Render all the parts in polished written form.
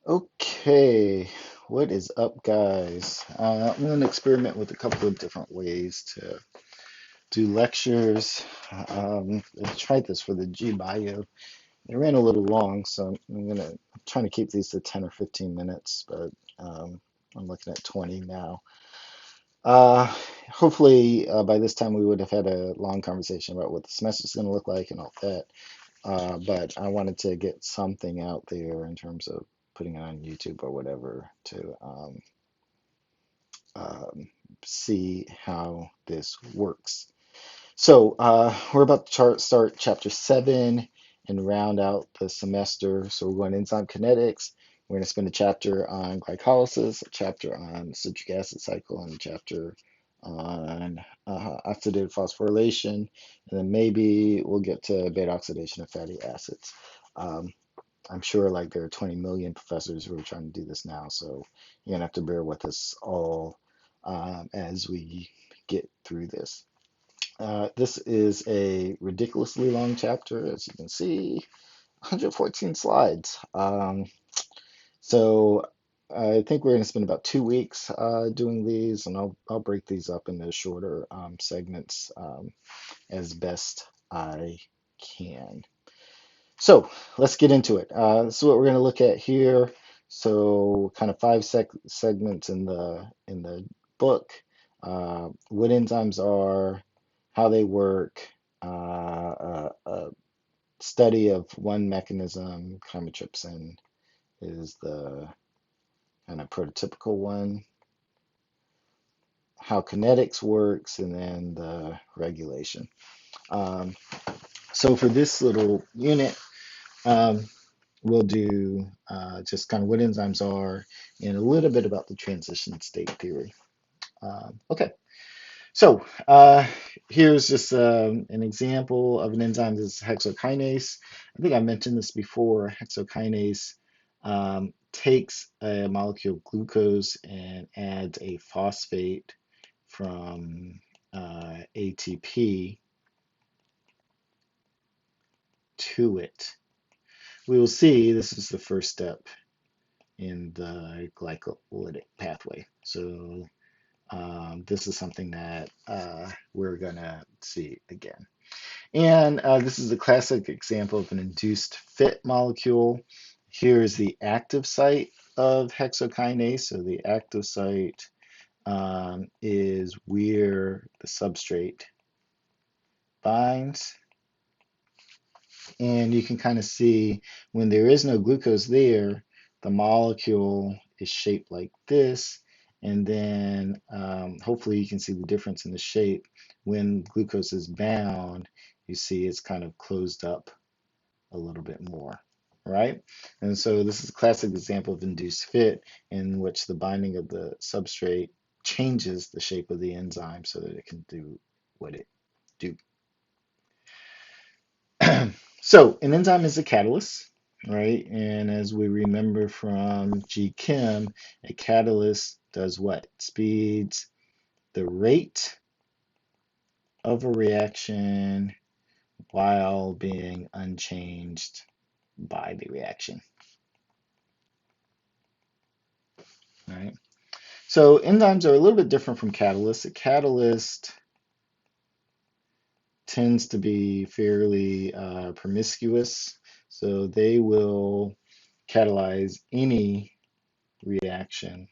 Okay, what is up, guys? I'm going to experiment with a couple of different ways to do lectures. I tried this for the GBio. It ran a little long, so I'm trying to keep these to 10 or 15 minutes, but I'm looking at 20 now. Uh, Hopefully, by this time we would have had a long conversation about what the semester is going to look like and all that. But I wanted to get something out there in terms of putting it on YouTube or whatever to um, see how this works. So we're about to start chapter 7 and round out the semester. So we're going enzyme kinetics. We're going to spend a chapter on glycolysis, a chapter on citric acid cycle, and a chapter on oxidative phosphorylation, and then maybe we'll get to beta oxidation of fatty acids. Um, I'm sure like there are 20 million professors who are trying to do this now, so you're gonna have to bear with us all as we get through this. This is a ridiculously long chapter, as you can see, 114 slides. So I think we're going to spend about 2 weeks doing these, and I'll break these up into shorter segments as best I can. So let's get into it. This is what we're going to look at here. So kind of five segments in the book. What enzymes are, how they work, a study of one mechanism, chymotrypsin is the kind of prototypical one, how kinetics works, and then the regulation. Um, so for this little unit, um, we'll do just kind of what enzymes are and a little bit about the transition state theory. Okay, so here's just an example of an enzyme. This is hexokinase. I think I mentioned this before. Hexokinase takes a molecule of glucose and adds a phosphate from ATP to it. We will see this is the first step in the glycolytic pathway. So this is something that we're going to see again. And this is a classic example of an induced fit molecule. Here is the active site of hexokinase. So the active site is where the substrate binds. And you can kind of see when there is no glucose there, the molecule is shaped like this. And then hopefully you can see the difference in the shape. When glucose is bound, you see it's kind of closed up a little bit more, right? And so this is a classic example of induced fit in which the binding of the substrate changes the shape of the enzyme so that it can do what it do. So an enzyme is a catalyst, right? And as we remember from G-Chem, a catalyst does what? Speeds the rate of a reaction while being unchanged by the reaction, right? So enzymes are a little bit different from catalysts. A catalyst tends to be fairly promiscuous, so they will catalyze any reaction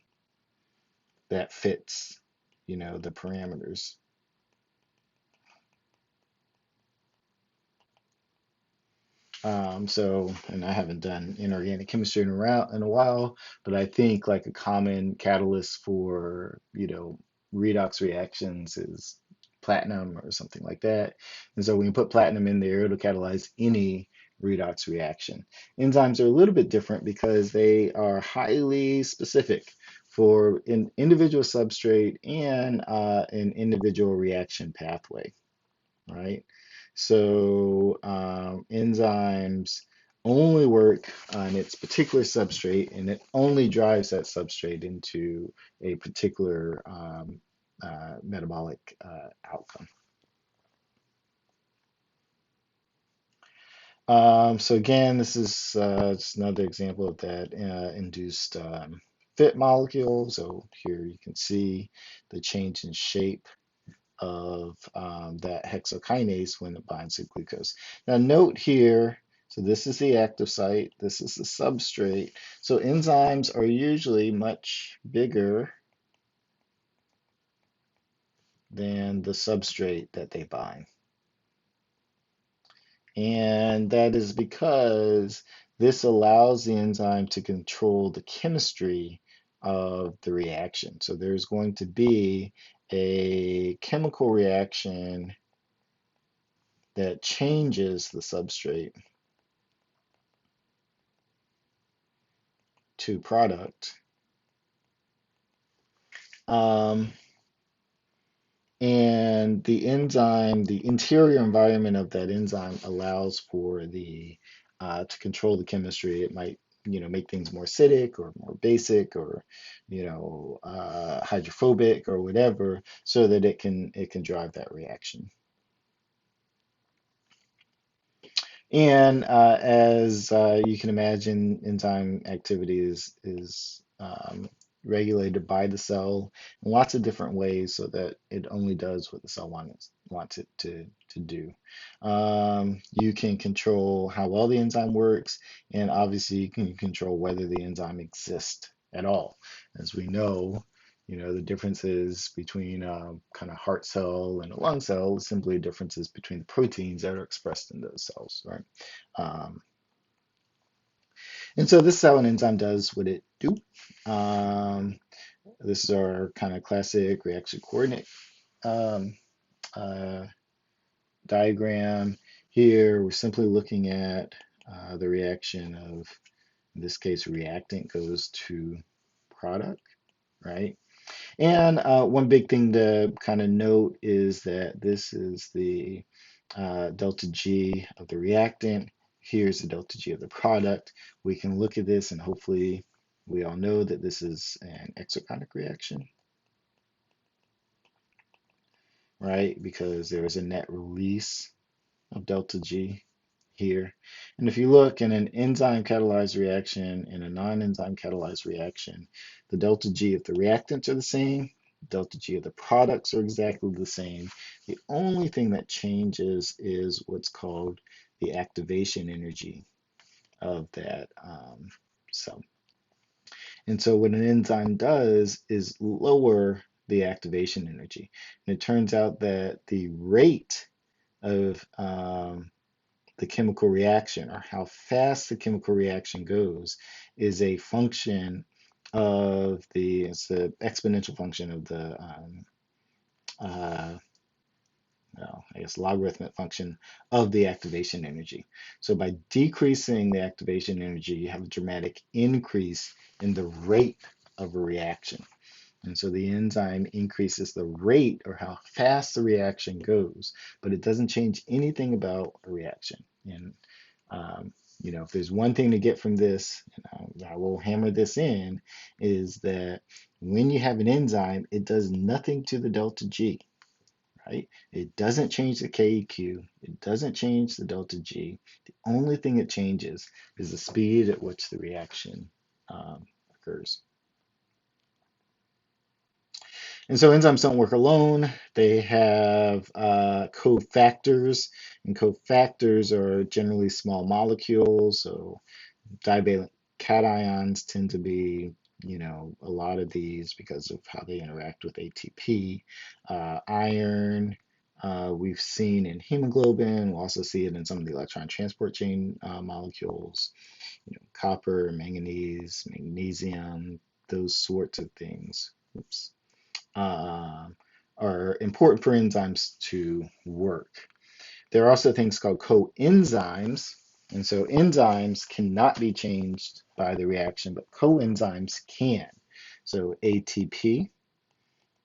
that fits, the parameters. And I haven't done inorganic chemistry in a while, but I think like a common catalyst for, redox reactions is platinum or something like that. And so when you put platinum in there, it'll catalyze any redox reaction. Enzymes are a little bit different because they are highly specific for an individual substrate and an individual reaction pathway, right? So enzymes only work on its particular substrate, and it only drives that substrate into a particular metabolic outcome. So again, this is just another example of that induced fit molecule. So here you can see the change in shape of that hexokinase when it binds to glucose. Now note here, so this is the active site, this is the substrate. So enzymes are usually much bigger than the substrate that they bind. And that is because this allows the enzyme to control the chemistry of the reaction. So there's going to be a chemical reaction that changes the substrate to product. Um, and the enzyme, the interior environment of that enzyme allows for the to control the chemistry. It might, make things more acidic or more basic or, hydrophobic or whatever, so that it can drive that reaction. And as you can imagine, enzyme activity is regulated by the cell in lots of different ways so that it only does what the cell wants it to do. You can control how well the enzyme works, and obviously you can control whether the enzyme exists at all. As we know, the differences between kind of heart cell and a lung cell is simply differences between the proteins that are expressed in those cells, right? Um, and so this is how an enzyme does what it do. Um, this is our kind of classic reaction coordinate um, uh, diagram. Here, we're simply looking at the reaction of, in this case, reactant goes to product, right? And one big thing to kind of note is that this is the delta G of the reactant. Here's the delta G of the product. We can look at this and hopefully we all know that this is an exotonic reaction, right? Because there is a net release of delta G here. And if you look in an enzyme catalyzed reaction and a non-enzyme catalyzed reaction, the delta G of the reactants are the same, delta G of the products are exactly the same. The only thing that changes is what's called the activation energy of that cell. And so what an enzyme does is lower the activation energy. And it turns out that the rate of the chemical reaction or how fast the chemical reaction goes is a function of it's the exponential function of the uh, well, I guess logarithmic function of the activation energy. So by decreasing the activation energy, you have a dramatic increase in the rate of a reaction. And so the enzyme increases the rate or how fast the reaction goes, but it doesn't change anything about a reaction. And um, if there's one thing to get from this, and I will hammer this in, is that when you have an enzyme, it does nothing to the delta G, right? It doesn't change the KEQ. It doesn't change the delta G. The only thing it changes is the speed at which the reaction occurs. And so enzymes don't work alone. They have cofactors, and cofactors are generally small molecules. So divalent cations tend to be, a lot of these because of how they interact with ATP. Iron, we've seen in hemoglobin. We'll also see it in some of the electron transport chain molecules. Copper, manganese, magnesium, those sorts of things. Oops. uh, are important for enzymes to work. There are also things called coenzymes. And so enzymes cannot be changed by the reaction, but coenzymes can. So ATP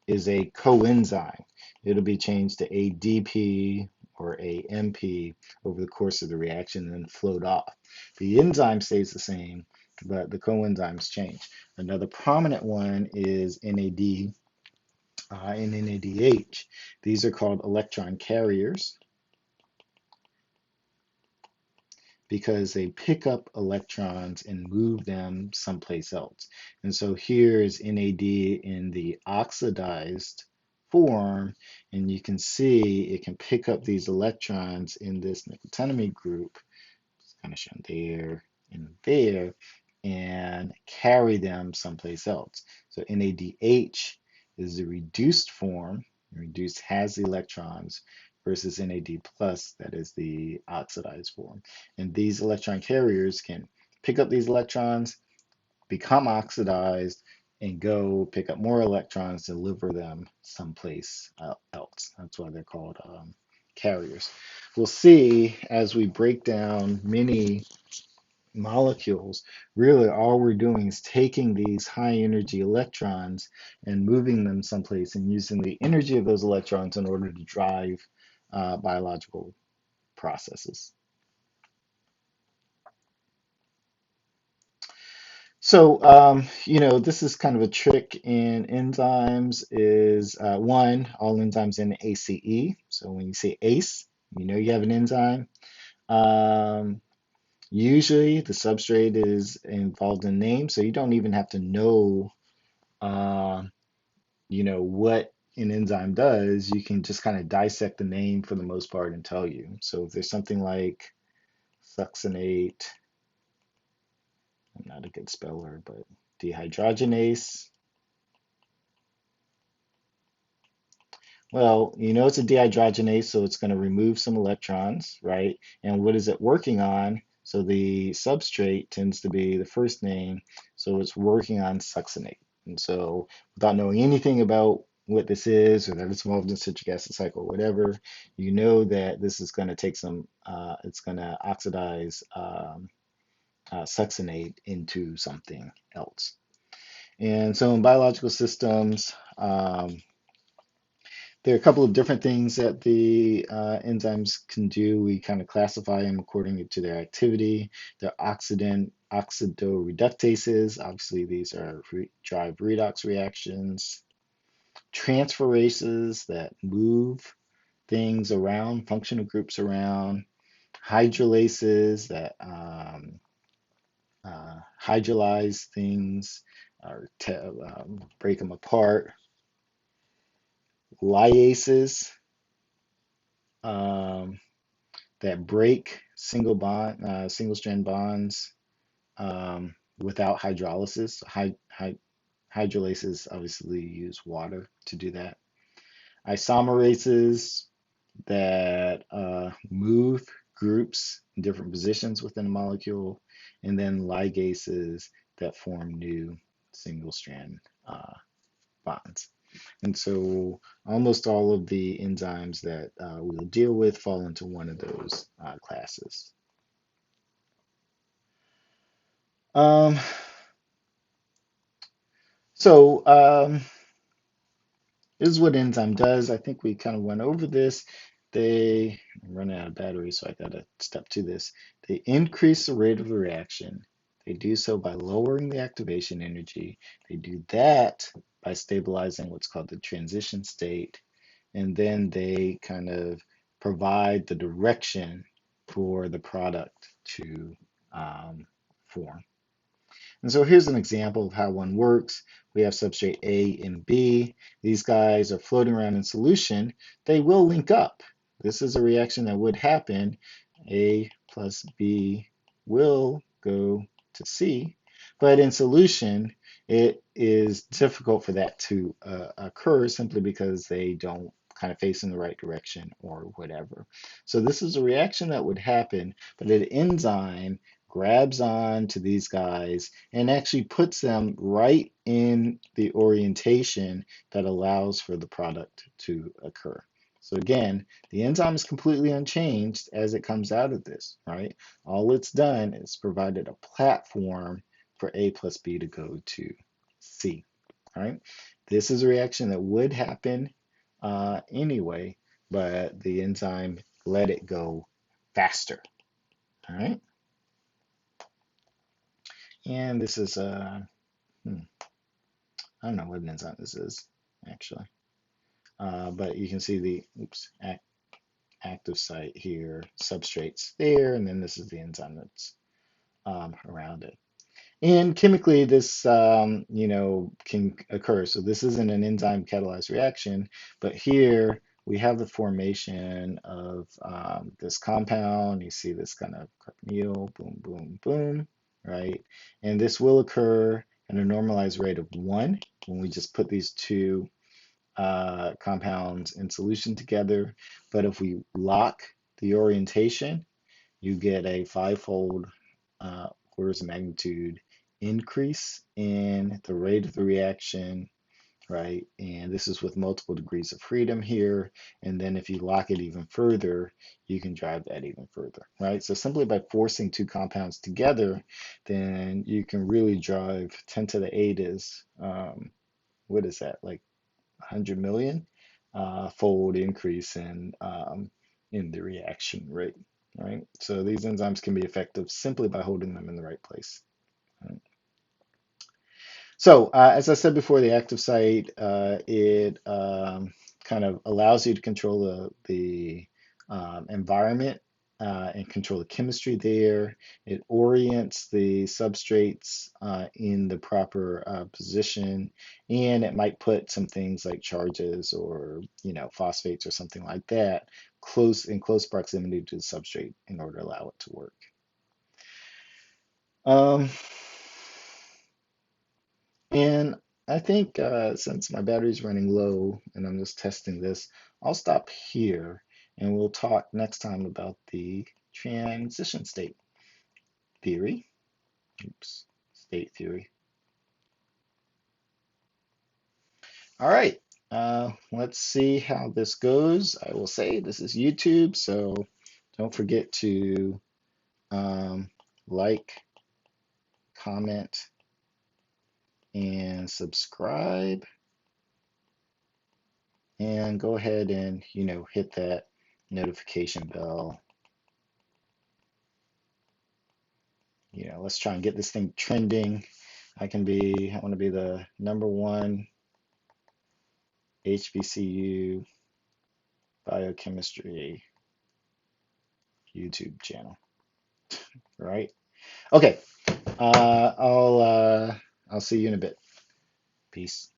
is a coenzyme. It'll be changed to ADP or AMP over the course of the reaction and then float off. The enzyme stays the same, but the coenzymes change. Another prominent one is NAD and NADH. These are called electron carriers. because they pick up electrons and move them someplace else. And so here is NAD in the oxidized form, and you can see it can pick up these electrons in this nicotinamide group, it's kind of shown there and there, and carry them someplace else. So NADH is the reduced form. Reduced has the electrons versus NAD plus, that is the oxidized form. And these electron carriers can pick up these electrons, become oxidized, and go pick up more electrons, deliver them someplace else. That's why they're called carriers. We'll see as we break down many molecules, really all we're doing is taking these high energy electrons and moving them someplace and using the energy of those electrons in order to drive biological processes. So, this is kind of a trick in enzymes is one, all enzymes end in ACE. So when you say ACE, you know you have an enzyme. Um, Usually the substrate is involved in name, so you don't even have to know, uh, what an enzyme does. You can just kind of dissect the name for the most part and tell you. So if there's something like succinate, I'm not a good speller, but dehydrogenase. Well, it's a dehydrogenase, so it's going to remove some electrons, right? And what is it working on? So the substrate tends to be the first name, so it's working on succinate. And so without knowing anything about what this is or that it's involved in citric acid cycle, whatever, you know that this is going to take it's going to oxidize succinate into something else. And so in biological systems, there are a couple of different things that the enzymes can do. We kind of classify them according to their activity. They're oxidoreductases. Obviously, these are drive redox reactions. Transferases that move things around, functional groups around. Hydrolases that hydrolyze things or break them apart. Lyases. Um, that break single strand bonds without hydrolysis. Hydrolases obviously use water to do that. Isomerases that move groups in different positions within a molecule, and then ligases that form new single strand bonds. And so almost all of the enzymes that we'll deal with fall into one of those classes. Um, so this is what enzyme does. I think we kind of went over this. I'm running out of battery, so I got to step to this. They increase the rate of the reaction. They do so by lowering the activation energy. They do that by stabilizing what's called the transition state. And then they kind of provide the direction for the product to form. And so here's an example of how one works. We have substrate A and B. These guys are floating around in solution. They will link up. This is a reaction that would happen. A plus B will go to C. But in solution, it is difficult for that to occur simply because they don't kind of face in the right direction or whatever. So this is a reaction that would happen, but an enzyme grabs on to these guys and actually puts them right in the orientation that allows for the product to occur. So again, the enzyme is completely unchanged as it comes out of this, right? All it's done is provided a platform for A plus B to go to C, all right? This is a reaction that would happen anyway, but the enzyme let it go faster, all right? And this is I don't know what enzyme this is actually, but you can see the active site here, substrates there, and then this is the enzyme that's around it. And chemically, this can occur. So this isn't an enzyme catalyzed reaction, but here we have the formation of this compound. You see this kind of carbonyl, boom, boom, boom, right? And this will occur at a normalized rate of 1 when we just put these two compounds in solution together. But if we lock the orientation, you get a fivefold orders of magnitude increase in the rate of the reaction, right? And this is with multiple degrees of freedom here. And then if you lock it even further, you can drive that even further, right? So simply by forcing two compounds together, then you can really drive 10 to the 8 is, what is that, like 100 million fold increase in the reaction rate, right? So these enzymes can be effective simply by holding them in the right place. Right? So as I said before, the active site, it kind of allows you to control the environment and control the chemistry there. It orients the substrates in the proper position, and it might put some things like charges or phosphates or something like that close proximity to the substrate in order to allow it to work. Um, And I think since my battery's running low and I'm just testing this, I'll stop here and we'll talk next time about the transition state theory. Oops, state theory. All right, let's see how this goes. I will say this is YouTube, so don't forget to like, comment, and subscribe. And go ahead and, hit that notification bell. Let's try and get this thing trending. I want to be the #1 HBCU biochemistry YouTube channel, right? Okay. I'll see you in a bit. Peace.